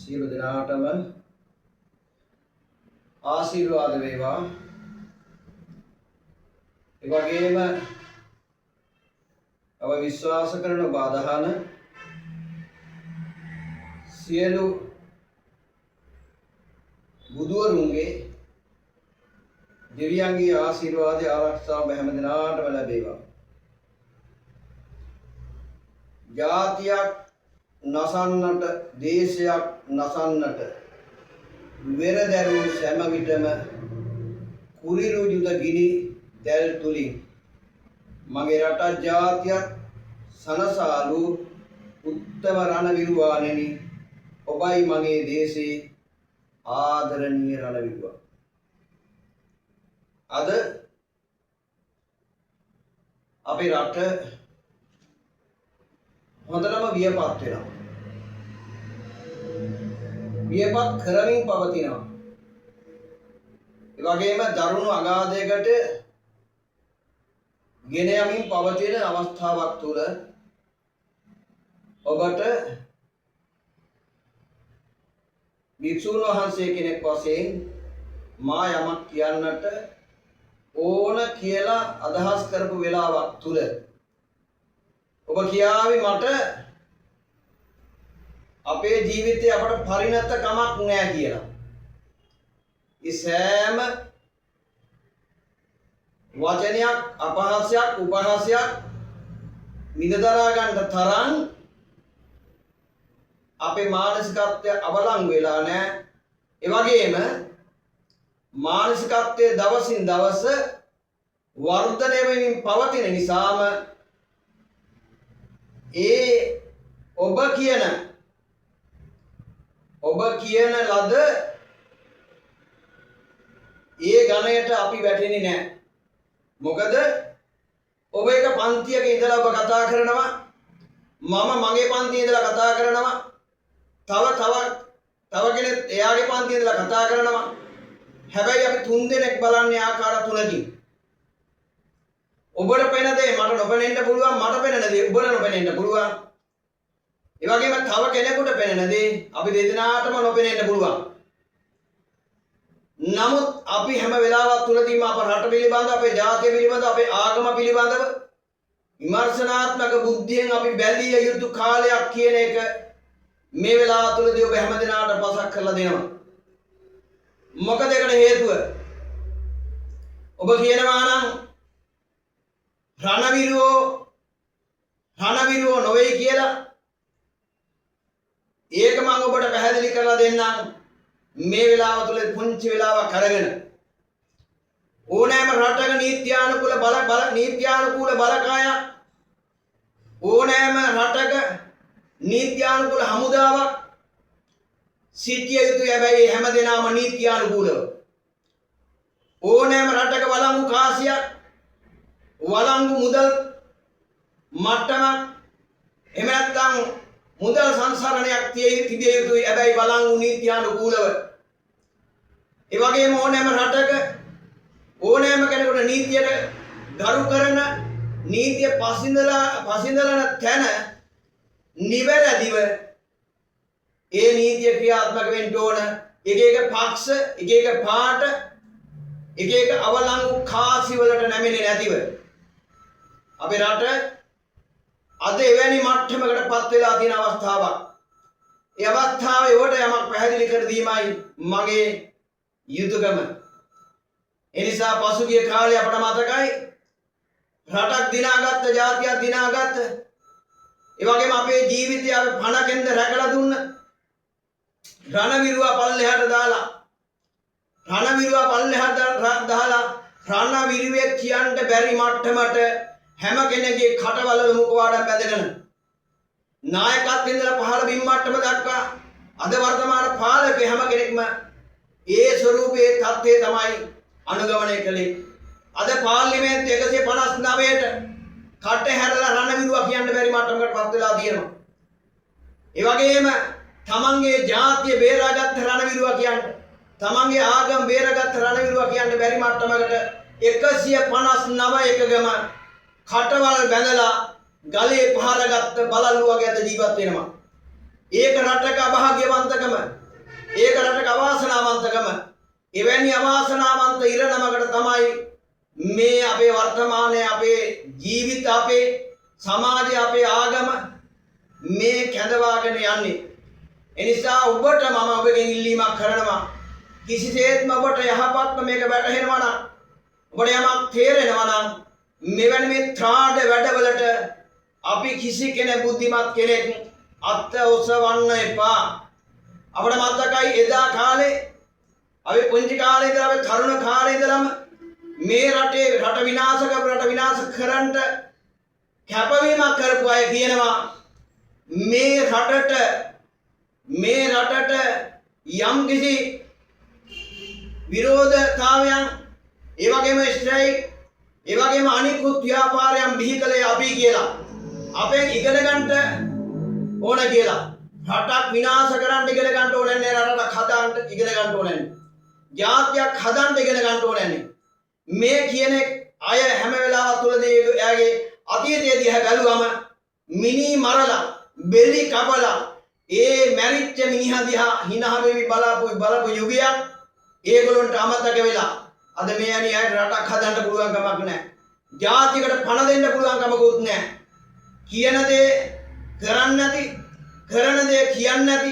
සියලු දෙනාටම ආශිර්වාද වේවා. ඒ වගේම අප විශ්වාස කරන ඔබ අදහන සියලු බුදුවරුන්ගේ දෙවියන්ගේ ආශිර්වාදය ආරක්ෂාව හැම දිනාටම ලැබේවා. ජාතියක් නසන්නට, දේශයක් නසන්නට වෙරදැරු සෑම විටම කුරිරු යුද ගිනි දැල් තුලින් මගේ රට ජාතියක් සනසාලු උත්තම රණවිරුවාණෙනි, ඔබයි මගේ දේශේ ආදරණීය රණවිරුවා. අද අපේ රට හොඳටම වියපත් වෙනවා. වියපත් කරමින් පවතිනවා. ඒ වගේම දරුණු අගාධයකට ගෙන යමින් පවතින අවස්ථාවක් තුළ ඔබට භික්ෂුන් වහන්සේ කෙනෙක් වශයෙන් මා යමක් කියන්නට ඕන කියලා අදහස් කරපු වෙලාවක් තුළ ඔබ කියාවි මට අපේ ජීවිතේ අපට පරිණත කමක් නෑ කියලා. ඒ සෑම වචනයක්, අපහාසයක්, උපහාසයක් මිදදරා ගන්න තරම් අපේ මානසිකත්වය අවලංගු වෙලා නෑ. ඒ වගේම මානසිකත්වයේ දවසින් දවස වර්ධනය වෙමින් පවතින නිසාම ඒ ඔබ කියන ලද ඒ ගණයට අපි වැටෙන්නේ නැහැ. මොකද ඔබ එක පන්තියක ඉඳලා ඔබ කතා කරනවා, මම මගේ පන්තියේ ඉඳලා කතා කරනවා, තව කෙනෙක් එයාගේ පන්තියේ ඉඳලා කතා කරනවා. හැබැයි අපි තුන් දෙනෙක් බලන්නේ ආකාර තුනකින්. ඔබට පෙනෙන දේ මට නොපෙනෙන්න පුළුවන්, මට පෙනෙන දේ ඔබට නොපෙනෙන්න පුළුවන්. ඒ වගේම තව කෙනෙකුට පෙනෙන දේ අපි දෙදෙනාටම නොපෙනෙන්න පුළුවන්. නමුත් අපි හැම වෙලාවක් තුලදීම අප රට පිළිබඳ, අපේ ජාතිය පිළිබඳ, අපේ ආගම පිළිබඳව විමර්ශනාත්මක බුද්ධියෙන් අපි බැලිය යුතු කාලයක් කියන එක මේ වෙලාව තුලදී ඔබ හැම දිනාට පසක් කරලා දෙනවා. මොකද ඒකට හේතුව ඔබ කියනවා නම් රණවිරුවෝ නොවේ කියලා. ඒක මම ඔබට පැහැදිලි කරලා දෙන්නම්. මේ වෙලාව තුල පුංචි වෙලාවක් අරගෙන ඕනෑම රටක නීත්‍යානුකූල බලකායක්, ඕනෑම රටක නීත්‍යානුකූල හමුදාවක් සිටිය යුතුයි. හැබැයි හැමදෙනාම නීත්‍යානුකූලව. ඕනෑම රටක වළංගු කාසියක්, වළංගු මුදල් මට්ටමක්, එහෙම නැත්නම් මුදල් සංසරණයක් තිබිය යුතුයි. හැබැයි වළංගු නීත්‍යානුකූලව. ඒ වගේම ඕනෑම රටක ඕනෑම කෙනෙකුට නීතියට ගරු කරන, නීතිය පසිඳලන තැන නිවැරදිව ඒ නීතිය ක්‍රියාත්මක වෙන්න ඕන. එක පක්ෂ, එක පාට, එක අවලංගු කාසි වලට නැමෙන්නේ නැතිව අපේ රට අද එවැනි මට්ටමකට පත් වෙලා තියෙන අවස්ථාවක්. ඒ අවස්ථාවේ ඔබට යමක් පැහැදිලි කර දීමයි මගේ යුතුයකම. ඒ නිසා පසුගිය කාලේ අපට මතකයි රටක් දිනාගත්ත, ජාතියක් දිනාගත්ත, ඒ වගේම අපේ ජීවිතය අපි පණකෙන්ද රැකලා දුන්න රණවිරුවා පල්ලෙහාට දාලා රණවිරුවෙක් කියන්න බැරි මට්ටමට හැම කෙනෙක්ගේ කටවල මුඛවාඩම් බැඳගෙන නායකත්වයෙන් ඉඳලා පහළ බිම් මට්ටම දක්වා අද වර්තමාන පාලක හැම කෙනෙක්ම ඒ ස්වරූපයේ තත්ත්වය තමයි අනුගමනය කළේ. අද පාර්ලිමේන්තු 159ට කට හැරලා රණවිරුවා කියන්න බැරි මට්ටමකට පත් වෙලා තියෙනවා. ඒ වගේම තමන්ගේ ජාතිය බේරාගත්ත රණවිරුවා කියන්න, තමන්ගේ ආගම බේරාගත්ත රණවිරුවා කියන්න බැරි මට්ටමකට 159 එකගම කටවල් බැඳලා ගලේ පහරගත්ත බලල්ලු වගේ අද ජීවත් වෙනවා. ඒක රටක අභාග්‍යවන්තකම, ඒක රටක අවාසනාවන්තකම. එවැනි අවාසනාවන්ත ඉරණමකට තමයි මේ අපේ වර්තමානයේ අපේ ජීවිත, අපේ සමාජය, අපේ ආගම මේ කැඳවාගෙන යන්නේ. එනිසා ඔබට මම ඔබගෙන් ඉල්ලීමක් කරනවා. කිසිසේත්ම ඔබට යහපත්ම මේක වැටහෙනවා නම්, ඔබට යමක් තේරෙනවා නම්, මෙවැනි මේ ත්‍රාඩ වැඩවලට අපි කිසි කෙනෙක්, බුද්ධිමත් කෙනෙක් අත් ඔසවන්න එපා. අපිට මතකයි එදා කාලේ, අපි පුංචි කාලේ ඉඳලා, අපි තරුණ කාලේ ඉඳලම මේ රටේ රට විනාශ කරපු, රට විනාශ කරන්න කැපවීමක් කරපු අය කියනවා මේ රටට යම් කිසි විරෝධතාවයන්, ඒ වගේම ස්ට්‍රයික්, ඒ වගේම අනිකුත් ව්‍යාපාරයන් බිහි කළේ අපි කියලා. අපෙන් ඉගෙන ගන්න ඕන කියලා. රටක් විනාශ කරන්න ඉගෙන ගන්න ඕනේ නැහැ. රටක් හදන්න ඉගෙන ගන්න ඕනේ නැහැ. ජාතියක් හදන්න ඉගෙන ගන්න ඕනේ නැහැ. මේ කියන අය හැම වෙලාවක් තුලදී එයාගේ අතීතයේ දිහා බැලුවම මිනි මරලා, බෙලි කපලා, ඒ මැරිච්ච මිනිහා දිහා hina වෙවි බලපු යුගයක් ඒගොල්ලන්ට අමතක වෙලා අද මේ අනියට රටක් හදන්න පුළුවන් කමක් නැහැ. ජාතියකට පණ දෙන්න පුළුවන් කමකුත් නැහැ. කියන දේ කරන්නේ නැති, කරන දේ කියන්නේ නැති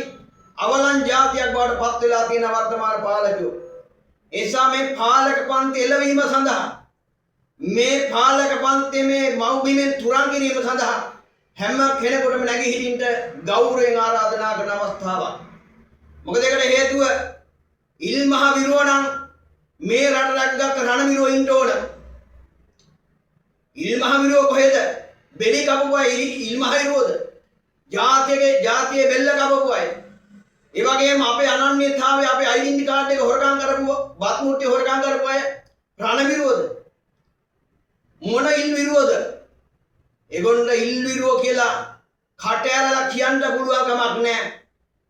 අවලං ජාතියක් බවට පත් වෙලා තියෙන වර්තමාන පාලකයෝ. එසා මේ පාලක පන්ති එළවීම සඳහා, මේ පාලක පන්ති මේ මව්බිමෙන් තුරන් කිරීම සඳහා හැම කෙනෙකුටම නැගී හිටින්න ගෞරවයෙන් ආරාධනා කරන අවස්ථාවක්. මොකද ඒකට හේතුව ඉල්මහ විරෝ නම් මේ රට රැකගත් රණවිරෝ ඉන්න ඕන. ඉල්මහ විරෝ කොහෙද? බෙලි කපපු අය ඉල්මහ විරෝද? ජාතියේ බෙල්ල කපපු අය. ඒ වගේම අපේ අනන්‍යතාවය, අපේ ඩෙන්ටිටි කාඩ් එක හොරකම් කරපුව, වත් මුට්ටිය හොරකම් කරපු අය රණවිරෝද? මොන ඉල්විරෝද? ඒගොල්ලෝ ඉල්විරෝ කියලා කට ඇරලා කියන්න පුළුවන් කමක් නැහැ.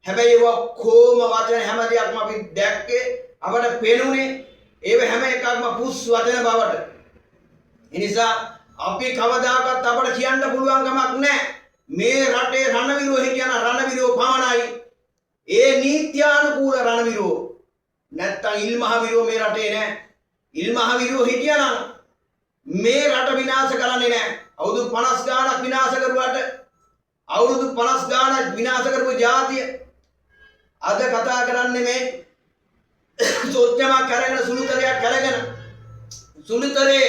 හැබැයි ඒවා කොම වචන හැම දෙයක්ම අපි දැක්කේ, අපට පේනුනේ ඒව හැම එකක්ම පුස් වචන බවට. ඒ නිසා අපි කවදාකවත් අපට කියන්න පුළුවන් කමක් නැහැ මේ රටේ රණවිරෝ හිටියන රණවිරෝ පමණයි. ඒ නීත්‍යානුකූල රණවිරෝ. නැත්තම් ඉල්මහ විරෝ මේ රටේ නැහැ. ඉල්මහ විරෝ හිටියනම් මේ රට විනාශ කරන්නේ නැහැ. අවුරුදු 50 ගාණක් විනාශ කරුවාට, අවුරුදු 50 ගාණක් විනාශ කරපු ජාතිය අද කතා කරන්නේ මේ සොච්චමක් කරගෙන, සුළුතරයක් කරගෙන, සුළුතරේ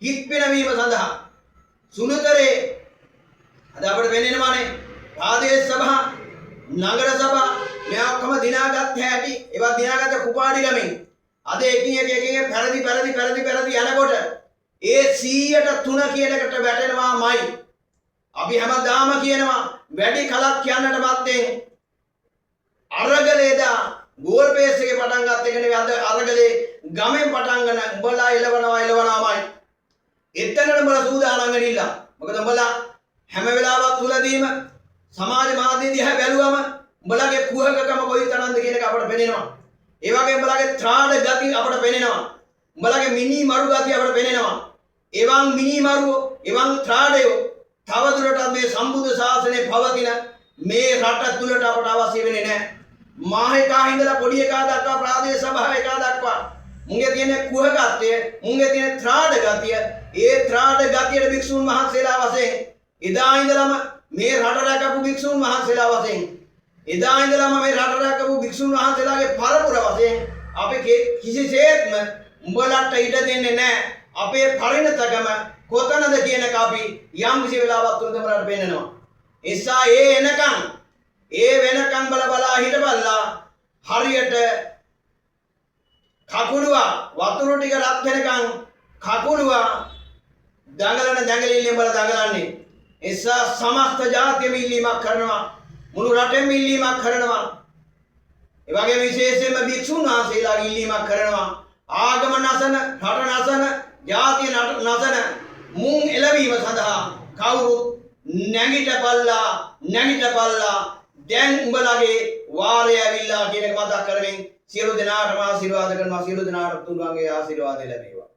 හිත් පිනවීම සඳහා, සුළුතරේ අද අපිට වෙන්නේනවානේ ප්‍රාදේශ සභා, නගර සභා මේ ඔක්කොම දිනාගත් හැටි. ඒවා දිනාගත්ත කුපාඩි ගමින් අද එකින් එක පැරදි යනකොට ඒ 100% කියන එකට වැටෙනවාමයි. අපි හැමදාම කියනවා වැඩි කලක් කියන්නට මත්තෙන් අරගලේදා ගෝල් පේස් එකේ පටන් ගත්ත එක නෙවෙයි. අද අරගලේ ගමෙන් පටන් ගන්න උඹලා එලවනවාමයි. එතනට උඹලා සූදානම් වෙන්න. මොකද උඹලා හැම වෙලාවක් තුලදීම සමාජ මාධ්‍ය දිහා බැලුවම උඹලගේ කුහකකම කොයිතරම්ද කියන එක අපට පේනවා. ඒ වගේම උඹලගේ ත්‍රාඩ ගති අපට පේනවා. උඹලගේ මිනි මරු ගති අපට පේනවා. එවන් මිනි මරුවෝ, එවන් ත්‍රාඩයෝ තවදුරටත් මේ සම්බුද්ධ ශාසනයේ පවතින මේ රට තුලට අපට අවශ්‍ය වෙන්නේ නැහැ. මාහිකා හිඳලා පොඩි එකා දක්වා, ප්‍රාදේශ සභාව එකා දක්වා මුංගේ තියෙන කුහකත්වය, මුංගේ තියෙන ත්‍රාඩ ගතිය, ඒ ත්‍රාඩ ගතියට භික්ෂුන් වහන්සේලා වශයෙන් එදා ඉඳලම මේ රට රැකපු භික්ෂුන් වහන්සේලා වශයෙන්, එදා ඉඳලම මේ රට රැකපු භික්ෂුන් වහන්සේලාගේ පරපුර වශයෙන් අපි කිසිසේත්ම උඹලට ඉඩ දෙන්නේ නැහැ. අපේ පරිණතකම කොතනද කියන එක අපි යම් කිසි වෙලාවක් තුනද බලන්න පේනවා. එසා ඒ වෙනකන් බලා හිටපල්ලා හරියට කකුලුවා වතුර ටික රත් වෙනකන් කකුලුවා දඟලිල්ලෙන් බල දඟලන්නේ. එසා සමස්ත ජාතියම ඉල්ලීමක් කරනවා, මුළු රටෙම ඉල්ලීමක් කරනවා. ඒ වගේම විශේෂයෙන්ම භික්ෂුන් වහන්සේලාගේ ඉල්ලීමක් කරනවා. ආගම නසන, රට නසන, ජාතිය නසන මුන් එළවීම සඳහා කවුරුත් නැගිටපල්ලා දැන් උඹලගේ වාරය ඇවිල්ලා කියන එක මතක් කරමින් සියලු දෙනාටම ආශිර්වාද කරනවා. සියලු දෙනාට තුන්වන්ගේ ආශිර්වාද ලැබේවා.